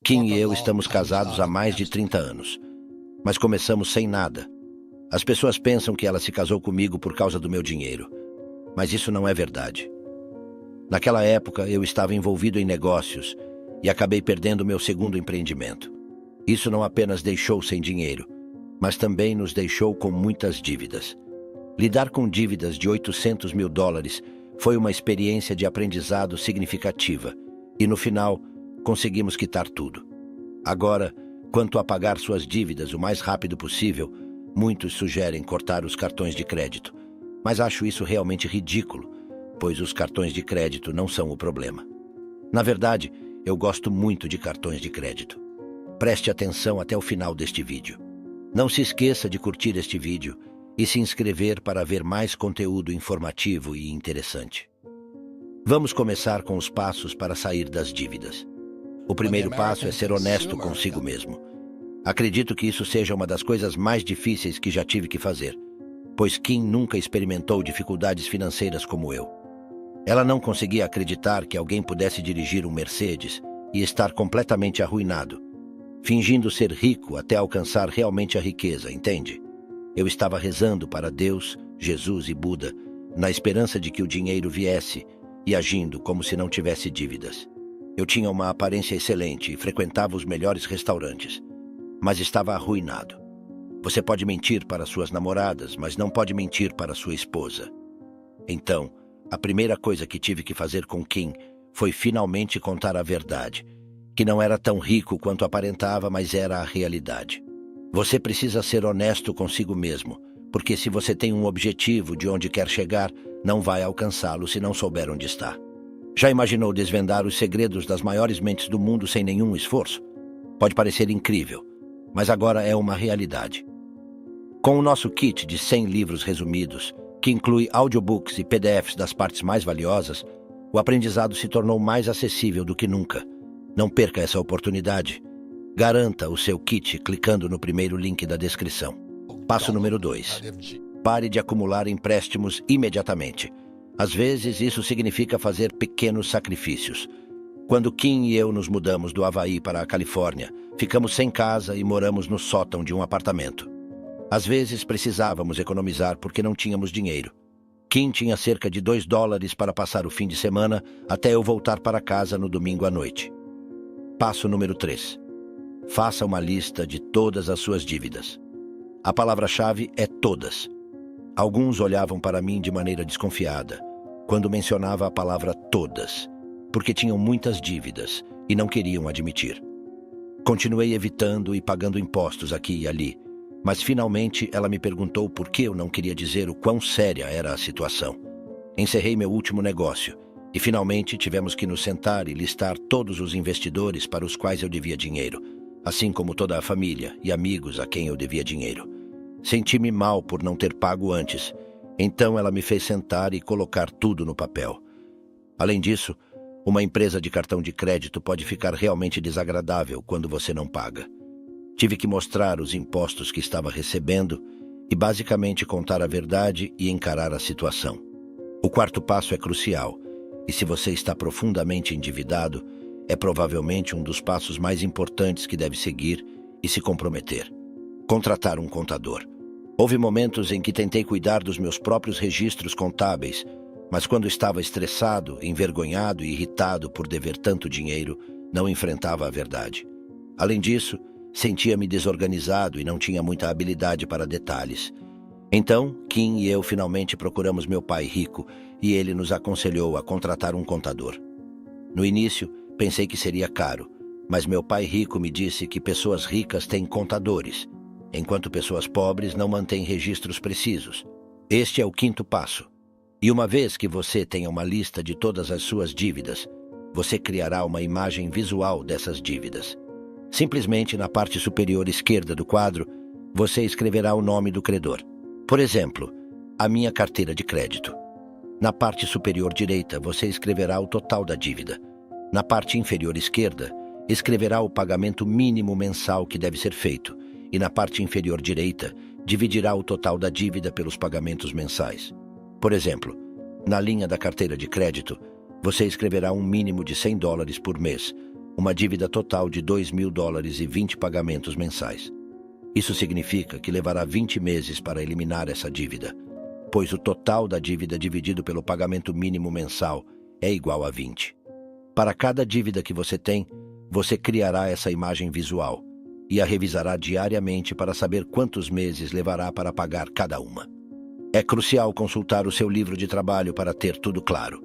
Kim e eu estamos casados há mais de 30 anos, mas começamos sem nada. As pessoas pensam que ela se casou comigo por causa do meu dinheiro, mas isso não é verdade. Naquela época, eu estava envolvido em negócios e acabei perdendo meu segundo empreendimento. Isso não apenas deixou sem dinheiro, mas também nos deixou com muitas dívidas. Lidar com dívidas de $800 mil foi uma experiência de aprendizado significativa e, no final, conseguimos quitar tudo. Agora, quanto a pagar suas dívidas o mais rápido possível, muitos sugerem cortar os cartões de crédito, mas acho isso realmente ridículo, pois os cartões de crédito não são o problema. Na verdade, eu gosto muito de cartões de crédito. Preste atenção até o final deste vídeo. Não se esqueça de curtir este vídeo e se inscrever para ver mais conteúdo informativo e interessante. Vamos começar com os passos para sair das dívidas. O primeiro passo é ser honesto consigo mesmo. Acredito que isso seja uma das coisas mais difíceis que já tive que fazer, pois Kim nunca experimentou dificuldades financeiras como eu. Ela não conseguia acreditar que alguém pudesse dirigir um Mercedes e estar completamente arruinado, fingindo ser rico até alcançar realmente a riqueza, entende? Eu estava rezando para Deus, Jesus e Buda, na esperança de que o dinheiro viesse e agindo como se não tivesse dívidas. Eu tinha uma aparência excelente e frequentava os melhores restaurantes, mas estava arruinado. Você pode mentir para suas namoradas, mas não pode mentir para sua esposa. Então, a primeira coisa que tive que fazer com Kim foi finalmente contar a verdade, que não era tão rico quanto aparentava, mas era a realidade. Você precisa ser honesto consigo mesmo, porque se você tem um objetivo de onde quer chegar, não vai alcançá-lo se não souber onde está. Já imaginou desvendar os segredos das maiores mentes do mundo sem nenhum esforço? Pode parecer incrível, mas agora é uma realidade. Com o nosso kit de 100 livros resumidos, que inclui audiobooks e PDFs das partes mais valiosas, o aprendizado se tornou mais acessível do que nunca. Não perca essa oportunidade. Garanta o seu kit clicando no primeiro link da descrição. Passo número 2. Pare de acumular empréstimos imediatamente. Às vezes, isso significa fazer pequenos sacrifícios. Quando Kim e eu nos mudamos do Havaí para a Califórnia, ficamos sem casa e moramos no sótão de um apartamento. Às vezes, precisávamos economizar porque não tínhamos dinheiro. Kim tinha cerca de $2 para passar o fim de semana até eu voltar para casa no domingo à noite. Passo número 3. Faça uma lista de todas as suas dívidas. A palavra-chave é todas. Alguns olhavam para mim de maneira desconfiada quando mencionava a palavra todas, porque tinham muitas dívidas e não queriam admitir. Continuei evitando e pagando impostos aqui e ali, mas finalmente ela me perguntou por que eu não queria dizer o quão séria era a situação. Encerrei meu último negócio e finalmente tivemos que nos sentar e listar todos os investidores para os quais eu devia dinheiro, assim como toda a família e amigos a quem eu devia dinheiro. Senti-me mal por não ter pago antes, então ela me fez sentar e colocar tudo no papel. Além disso, uma empresa de cartão de crédito pode ficar realmente desagradável quando você não paga. Tive que mostrar os impostos que estava recebendo e basicamente contar a verdade e encarar a situação. O quarto passo é crucial, e se você está profundamente endividado, é provavelmente um dos passos mais importantes que deve seguir e se comprometer. Contratar um contador. Houve momentos em que tentei cuidar dos meus próprios registros contábeis, mas quando estava estressado, envergonhado e irritado por dever tanto dinheiro, não enfrentava a verdade. Além disso, sentia-me desorganizado e não tinha muita habilidade para detalhes. Então, Kim e eu finalmente procuramos meu pai rico e ele nos aconselhou a contratar um contador. No início, pensei que seria caro, mas meu pai rico me disse que pessoas ricas têm contadores, enquanto pessoas pobres não mantêm registros precisos. Este é o quinto passo. E uma vez que você tenha uma lista de todas as suas dívidas, você criará uma imagem visual dessas dívidas. Simplesmente na parte superior esquerda do quadro, você escreverá o nome do credor. Por exemplo, a minha carteira de crédito. Na parte superior direita, você escreverá o total da dívida. Na parte inferior esquerda, escreverá o pagamento mínimo mensal que deve ser feito. E na parte inferior direita, dividirá o total da dívida pelos pagamentos mensais. Por exemplo, na linha da carteira de crédito, você escreverá um mínimo de $100 por mês, uma dívida total de $2.000 e 20 pagamentos mensais. Isso significa que levará 20 meses para eliminar essa dívida, pois o total da dívida dividido pelo pagamento mínimo mensal é igual a 20. Para cada dívida que você tem, você criará essa imagem visual e a revisará diariamente para saber quantos meses levará para pagar cada uma. É crucial consultar o seu livro de trabalho para ter tudo claro.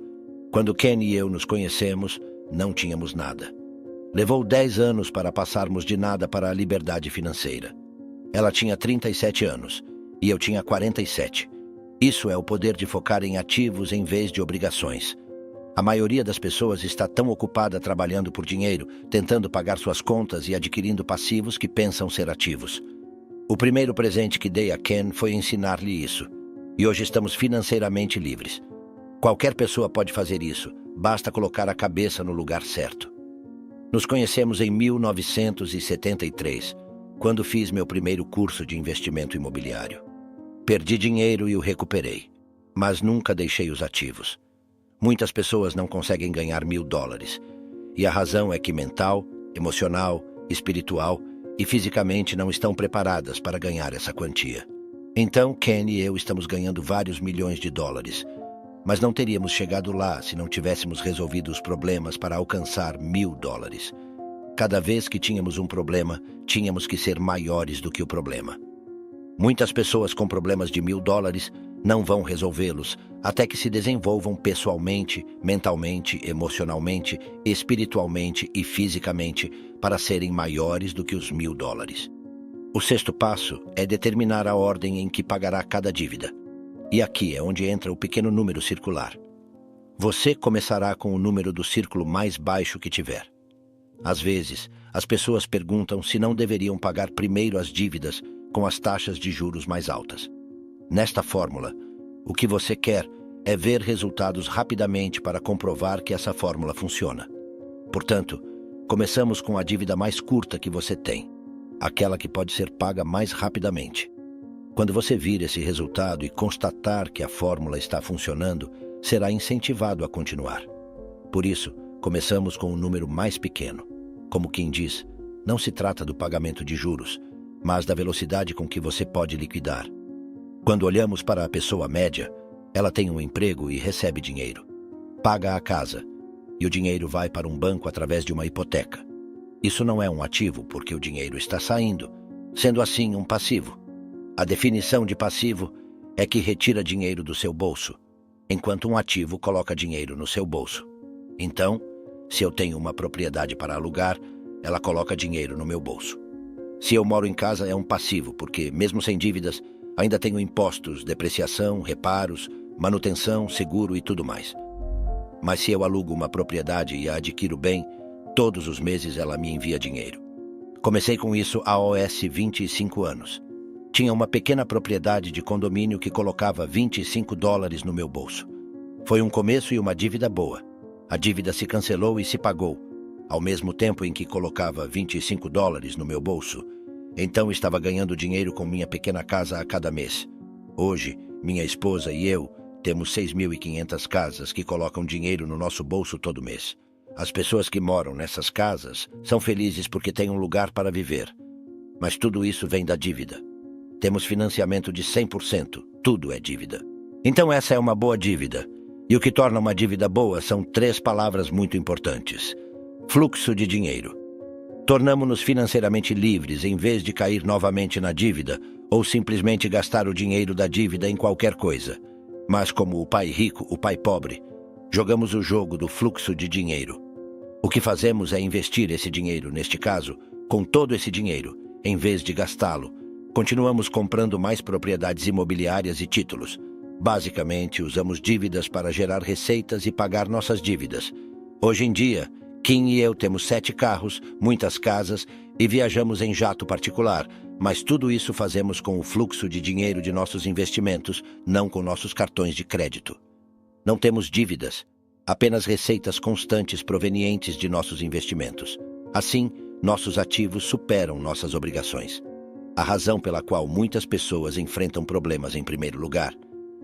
Quando Ken e eu nos conhecemos, não tínhamos nada. Levou 10 anos para passarmos de nada para a liberdade financeira. Ela tinha 37 anos e eu tinha 47. Isso é o poder de focar em ativos em vez de obrigações. A maioria das pessoas está tão ocupada trabalhando por dinheiro, tentando pagar suas contas e adquirindo passivos que pensam ser ativos. O primeiro presente que dei a Ken foi ensinar-lhe isso. E hoje estamos financeiramente livres. Qualquer pessoa pode fazer isso, basta colocar a cabeça no lugar certo. Nos conhecemos em 1973, quando fiz meu primeiro curso de investimento imobiliário. Perdi dinheiro e o recuperei, mas nunca deixei os ativos. Muitas pessoas não conseguem ganhar $1.000, e a razão é que mental, emocional, espiritual e fisicamente não estão preparadas para ganhar essa quantia. Então, Ken e eu estamos ganhando vários milhões de dólares, mas não teríamos chegado lá se não tivéssemos resolvido os problemas para alcançar $1.000. Cada vez que tínhamos um problema, tínhamos que ser maiores do que o problema. Muitas pessoas com problemas de $1.000 não vão resolvê-los até que se desenvolvam pessoalmente, mentalmente, emocionalmente, espiritualmente e fisicamente para serem maiores do que os $1.000. O sexto passo é determinar a ordem em que pagará cada dívida. E aqui é onde entra o pequeno número circular. Você começará com o número do círculo mais baixo que tiver. Às vezes, as pessoas perguntam se não deveriam pagar primeiro as dívidas com as taxas de juros mais altas. Nesta fórmula, o que você quer é ver resultados rapidamente para comprovar que essa fórmula funciona. Portanto, começamos com a dívida mais curta que você tem, aquela que pode ser paga mais rapidamente. Quando você vir esse resultado e constatar que a fórmula está funcionando, será incentivado a continuar. Por isso, começamos com um número mais pequeno. Como quem diz, não se trata do pagamento de juros, mas da velocidade com que você pode liquidar. Quando olhamos para a pessoa média, ela tem um emprego e recebe dinheiro. Paga a casa, e o dinheiro vai para um banco através de uma hipoteca. Isso não é um ativo porque o dinheiro está saindo, sendo assim um passivo. A definição de passivo é que retira dinheiro do seu bolso, enquanto um ativo coloca dinheiro no seu bolso. Então, se eu tenho uma propriedade para alugar, ela coloca dinheiro no meu bolso. Se eu moro em casa, é um passivo, porque, mesmo sem dívidas, ainda tenho impostos, depreciação, reparos, manutenção, seguro e tudo mais. Mas se eu alugo uma propriedade e a adquiro bem, todos os meses ela me envia dinheiro. Comecei com isso há 25 anos. Tinha uma pequena propriedade de condomínio que colocava $25 no meu bolso. Foi um começo e uma dívida boa. A dívida se cancelou e se pagou, ao mesmo tempo em que colocava $25 no meu bolso. Então estava ganhando dinheiro com minha pequena casa a cada mês. Hoje, minha esposa e eu temos 6.500 casas que colocam dinheiro no nosso bolso todo mês. As pessoas que moram nessas casas são felizes porque têm um lugar para viver. Mas tudo isso vem da dívida. Temos financiamento de 100%, tudo é dívida. Então essa é uma boa dívida. E o que torna uma dívida boa são 3 palavras muito importantes. Fluxo de dinheiro. Tornamo-nos financeiramente livres em vez de cair novamente na dívida ou simplesmente gastar o dinheiro da dívida em qualquer coisa. Mas como o pai rico, o pai pobre, jogamos o jogo do fluxo de dinheiro. O que fazemos é investir esse dinheiro, neste caso, com todo esse dinheiro, em vez de gastá-lo. Continuamos comprando mais propriedades imobiliárias e títulos. Basicamente, usamos dívidas para gerar receitas e pagar nossas dívidas. Hoje em dia, Kim e eu temos 7 carros, muitas casas e viajamos em jato particular, mas tudo isso fazemos com o fluxo de dinheiro de nossos investimentos, não com nossos cartões de crédito. Não temos dívidas, apenas receitas constantes provenientes de nossos investimentos. Assim, nossos ativos superam nossas obrigações. A razão pela qual muitas pessoas enfrentam problemas em primeiro lugar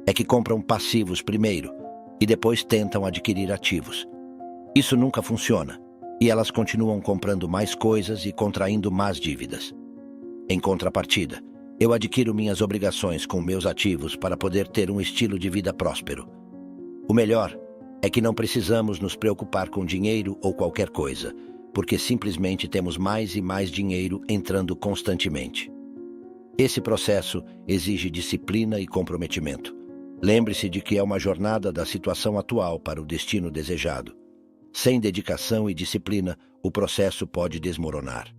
é que compram passivos primeiro e depois tentam adquirir ativos. Isso nunca funciona. E elas continuam comprando mais coisas e contraindo mais dívidas. Em contrapartida, eu adquiro minhas obrigações com meus ativos para poder ter um estilo de vida próspero. O melhor é que não precisamos nos preocupar com dinheiro ou qualquer coisa, porque simplesmente temos mais e mais dinheiro entrando constantemente. Esse processo exige disciplina e comprometimento. Lembre-se de que é uma jornada da situação atual para o destino desejado. Sem dedicação e disciplina, o processo pode desmoronar.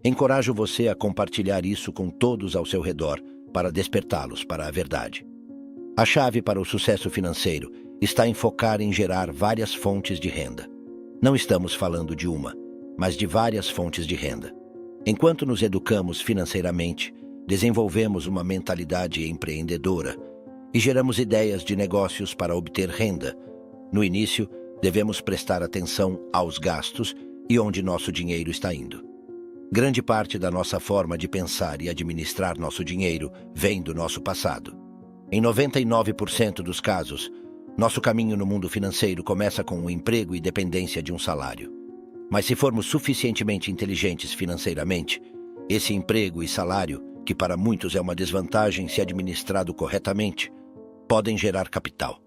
Encorajo você a compartilhar isso com todos ao seu redor para despertá-los para a verdade. A chave para o sucesso financeiro está em focar em gerar várias fontes de renda. Não estamos falando de uma, mas de várias fontes de renda. Enquanto nos educamos financeiramente, desenvolvemos uma mentalidade empreendedora e geramos ideias de negócios para obter renda. No início, devemos prestar atenção aos gastos e onde nosso dinheiro está indo. Grande parte da nossa forma de pensar e administrar nosso dinheiro vem do nosso passado. Em 99% dos casos, nosso caminho no mundo financeiro começa com um emprego e dependência de um salário. Mas se formos suficientemente inteligentes financeiramente, esse emprego e salário, que para muitos é uma desvantagem se administrado corretamente, podem gerar capital.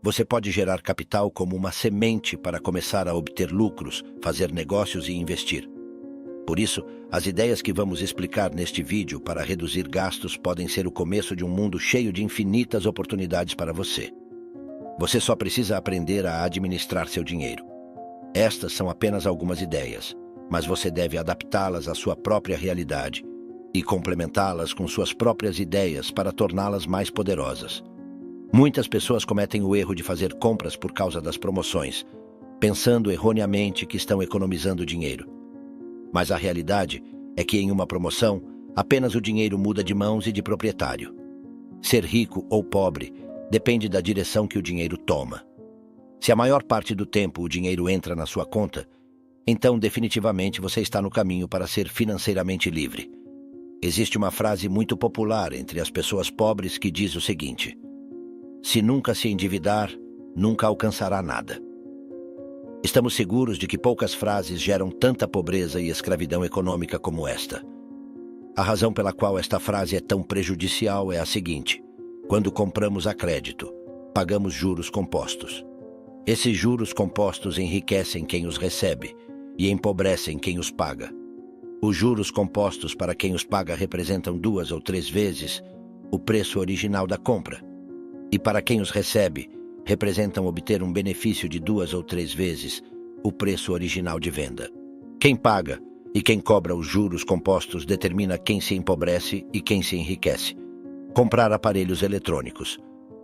Você pode gerar capital como uma semente para começar a obter lucros, fazer negócios e investir. Por isso, as ideias que vamos explicar neste vídeo para reduzir gastos podem ser o começo de um mundo cheio de infinitas oportunidades para você. Você só precisa aprender a administrar seu dinheiro. Estas são apenas algumas ideias, mas você deve adaptá-las à sua própria realidade e complementá-las com suas próprias ideias para torná-las mais poderosas. Muitas pessoas cometem o erro de fazer compras por causa das promoções, pensando erroneamente que estão economizando dinheiro. Mas a realidade é que em uma promoção, apenas o dinheiro muda de mãos e de proprietário. Ser rico ou pobre depende da direção que o dinheiro toma. Se a maior parte do tempo o dinheiro entra na sua conta, então definitivamente você está no caminho para ser financeiramente livre. Existe uma frase muito popular entre as pessoas pobres que diz o seguinte: se nunca se endividar, nunca alcançará nada. Estamos seguros de que poucas frases geram tanta pobreza e escravidão econômica como esta. A razão pela qual esta frase é tão prejudicial é a seguinte: quando compramos a crédito, pagamos juros compostos. Esses juros compostos enriquecem quem os recebe e empobrecem quem os paga. Os juros compostos para quem os paga representam 2 ou 3 vezes o preço original da compra, e para quem os recebe, representam obter um benefício de 2 ou 3 vezes o preço original de venda. Quem paga e quem cobra os juros compostos determina quem se empobrece e quem se enriquece. Comprar aparelhos eletrônicos.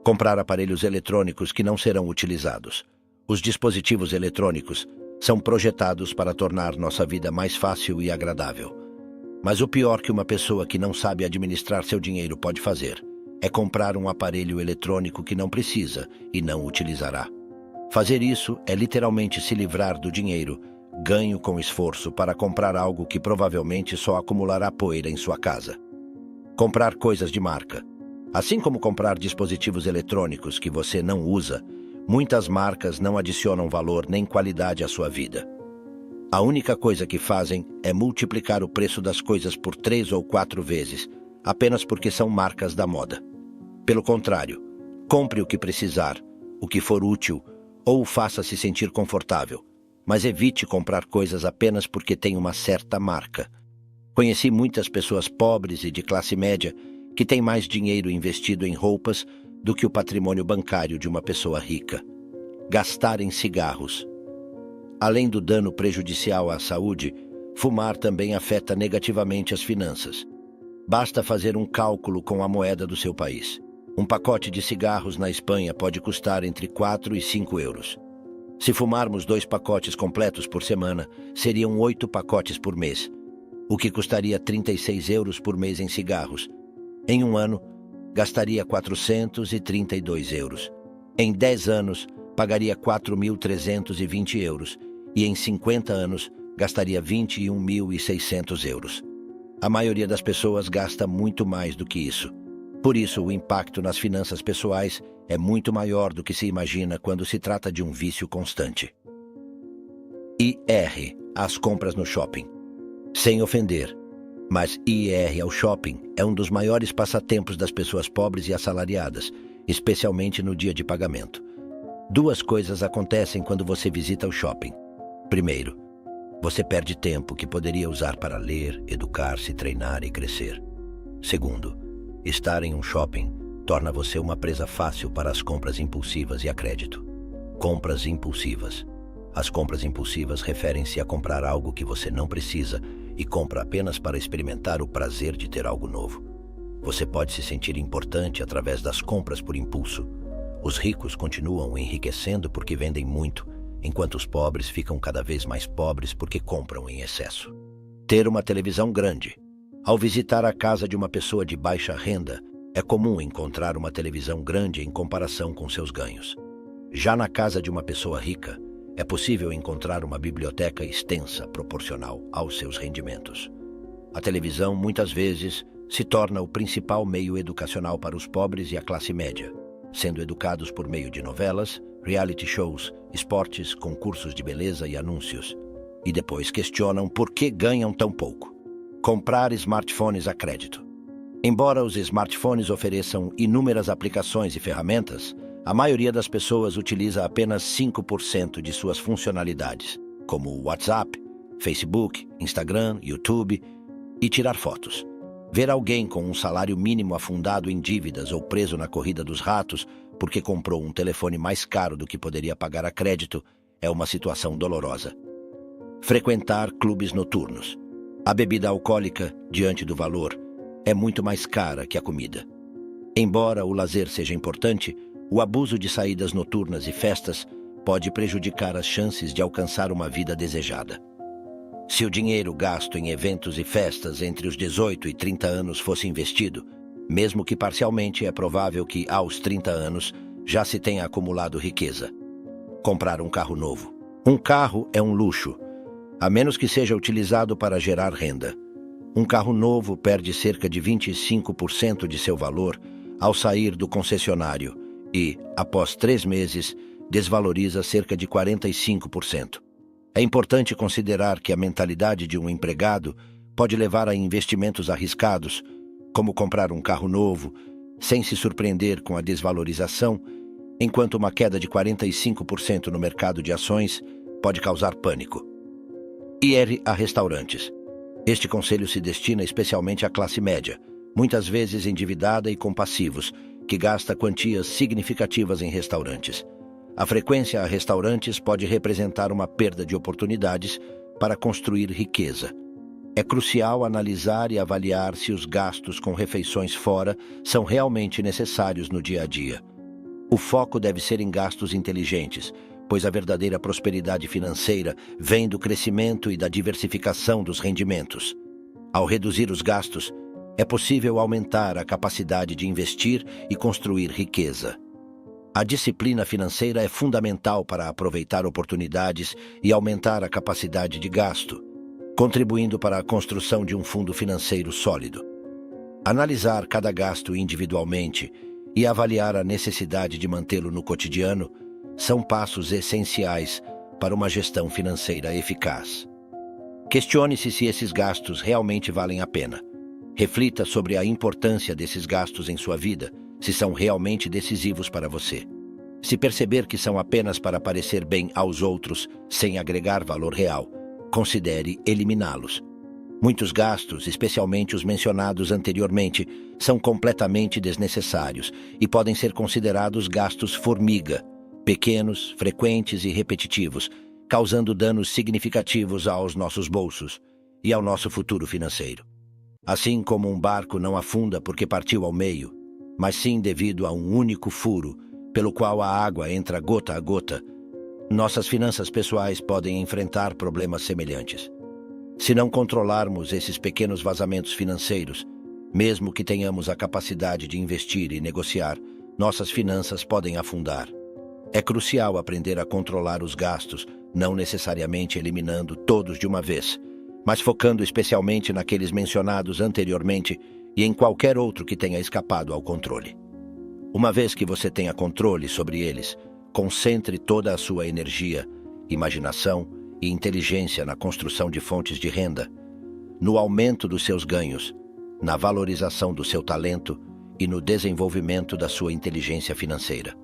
Comprar aparelhos eletrônicos que não serão utilizados. Os dispositivos eletrônicos são projetados para tornar nossa vida mais fácil e agradável. Mas o pior que uma pessoa que não sabe administrar seu dinheiro pode fazer é comprar um aparelho eletrônico que não precisa e não utilizará. Fazer isso é literalmente se livrar do dinheiro, ganho com esforço para comprar algo que provavelmente só acumulará poeira em sua casa. Comprar coisas de marca. Assim como comprar dispositivos eletrônicos que você não usa, muitas marcas não adicionam valor nem qualidade à sua vida. A única coisa que fazem é multiplicar o preço das coisas por 3 ou 4 vezes, apenas porque são marcas da moda. Pelo contrário, compre o que precisar, o que for útil, ou o faça se sentir confortável, mas evite comprar coisas apenas porque tem uma certa marca. Conheci muitas pessoas pobres e de classe média que têm mais dinheiro investido em roupas do que o patrimônio bancário de uma pessoa rica. Gastar em cigarros. Além do dano prejudicial à saúde, fumar também afeta negativamente as finanças. Basta fazer um cálculo com a moeda do seu país. Um pacote de cigarros na Espanha pode custar entre 4 e 5 euros. Se fumarmos 2 pacotes completos por semana, seriam 8 pacotes por mês, o que custaria 36 euros por mês em cigarros. Em um ano, gastaria 432 euros. Em 10 anos, pagaria 4.320 euros. E em 50 anos, gastaria 21.600 euros. A maioria das pessoas gasta muito mais do que isso. Por isso, o impacto nas finanças pessoais é muito maior do que se imagina quando se trata de um vício constante. IR às compras no shopping. Sem ofender, mas IR ao shopping é um dos maiores passatempos das pessoas pobres e assalariadas, especialmente no dia de pagamento. Duas coisas acontecem quando você visita o shopping. Primeiro, você perde tempo que poderia usar para ler, educar-se, treinar e crescer. Segundo, estar em um shopping torna você uma presa fácil para as compras impulsivas e a crédito. Compras impulsivas. As compras impulsivas referem-se a comprar algo que você não precisa e compra apenas para experimentar o prazer de ter algo novo. Você pode se sentir importante através das compras por impulso. Os ricos continuam enriquecendo porque vendem muito, enquanto os pobres ficam cada vez mais pobres porque compram em excesso. Ter uma televisão grande. Ao visitar a casa de uma pessoa de baixa renda, é comum encontrar uma televisão grande em comparação com seus ganhos. Já na casa de uma pessoa rica, é possível encontrar uma biblioteca extensa proporcional aos seus rendimentos. A televisão, muitas vezes, se torna o principal meio educacional para os pobres e a classe média, sendo educados por meio de novelas, reality shows, esportes, concursos de beleza e anúncios. E depois questionam por que ganham tão pouco. Comprar smartphones a crédito. Embora os smartphones ofereçam inúmeras aplicações e ferramentas, a maioria das pessoas utiliza apenas 5% de suas funcionalidades, como o WhatsApp, Facebook, Instagram, YouTube e tirar fotos. Ver alguém com um salário mínimo afundado em dívidas ou preso na corrida dos ratos porque comprou um telefone mais caro do que poderia pagar a crédito é uma situação dolorosa. Frequentar clubes noturnos. A bebida alcoólica, diante do valor, é muito mais cara que a comida. Embora o lazer seja importante, o abuso de saídas noturnas e festas pode prejudicar as chances de alcançar uma vida desejada. Se o dinheiro gasto em eventos e festas entre os 18 e 30 anos fosse investido, mesmo que parcialmente, é provável que, aos 30 anos, já se tenha acumulado riqueza. Comprar um carro novo. Um carro é um luxo, a menos que seja utilizado para gerar renda. Um carro novo perde cerca de 25% de seu valor ao sair do concessionário e, após 3 meses, desvaloriza cerca de 45%. É importante considerar que a mentalidade de um empregado pode levar a investimentos arriscados, como comprar um carro novo, sem se surpreender com a desvalorização, enquanto uma queda de 45% no mercado de ações pode causar pânico. Ir a restaurantes. Este conselho se destina especialmente à classe média, muitas vezes endividada e com passivos, que gasta quantias significativas em restaurantes. A frequência a restaurantes pode representar uma perda de oportunidades para construir riqueza. É crucial analisar e avaliar se os gastos com refeições fora são realmente necessários no dia a dia. O foco deve ser em gastos inteligentes, pois a verdadeira prosperidade financeira vem do crescimento e da diversificação dos rendimentos. Ao reduzir os gastos, é possível aumentar a capacidade de investir e construir riqueza. A disciplina financeira é fundamental para aproveitar oportunidades e aumentar a capacidade de gasto, contribuindo para a construção de um fundo financeiro sólido. Analisar cada gasto individualmente e avaliar a necessidade de mantê-lo no cotidiano são passos essenciais para uma gestão financeira eficaz. Questione-se se esses gastos realmente valem a pena. Reflita sobre a importância desses gastos em sua vida, se são realmente decisivos para você. Se perceber que são apenas para parecer bem aos outros, sem agregar valor real, considere eliminá-los. Muitos gastos, especialmente os mencionados anteriormente, são completamente desnecessários e podem ser considerados gastos formiga, pequenos, frequentes e repetitivos, causando danos significativos aos nossos bolsos e ao nosso futuro financeiro. Assim como um barco não afunda porque partiu ao meio, mas sim devido a um único furo, pelo qual a água entra gota a gota, nossas finanças pessoais podem enfrentar problemas semelhantes. Se não controlarmos esses pequenos vazamentos financeiros, mesmo que tenhamos a capacidade de investir e negociar, nossas finanças podem afundar. É crucial aprender a controlar os gastos, não necessariamente eliminando todos de uma vez, mas focando especialmente naqueles mencionados anteriormente e em qualquer outro que tenha escapado ao controle. Uma vez que você tenha controle sobre eles, concentre toda a sua energia, imaginação e inteligência na construção de fontes de renda, no aumento dos seus ganhos, na valorização do seu talento e no desenvolvimento da sua inteligência financeira.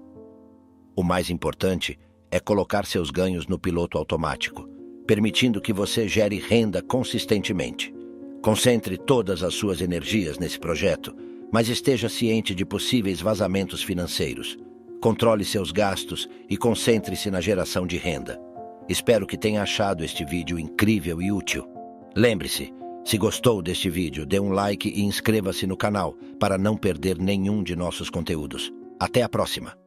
O mais importante é colocar seus ganhos no piloto automático, permitindo que você gere renda consistentemente. Concentre todas as suas energias nesse projeto, mas esteja ciente de possíveis vazamentos financeiros. Controle seus gastos e concentre-se na geração de renda. Espero que tenha achado este vídeo incrível e útil. Lembre-se, se gostou deste vídeo, dê um like e inscreva-se no canal para não perder nenhum de nossos conteúdos. Até a próxima!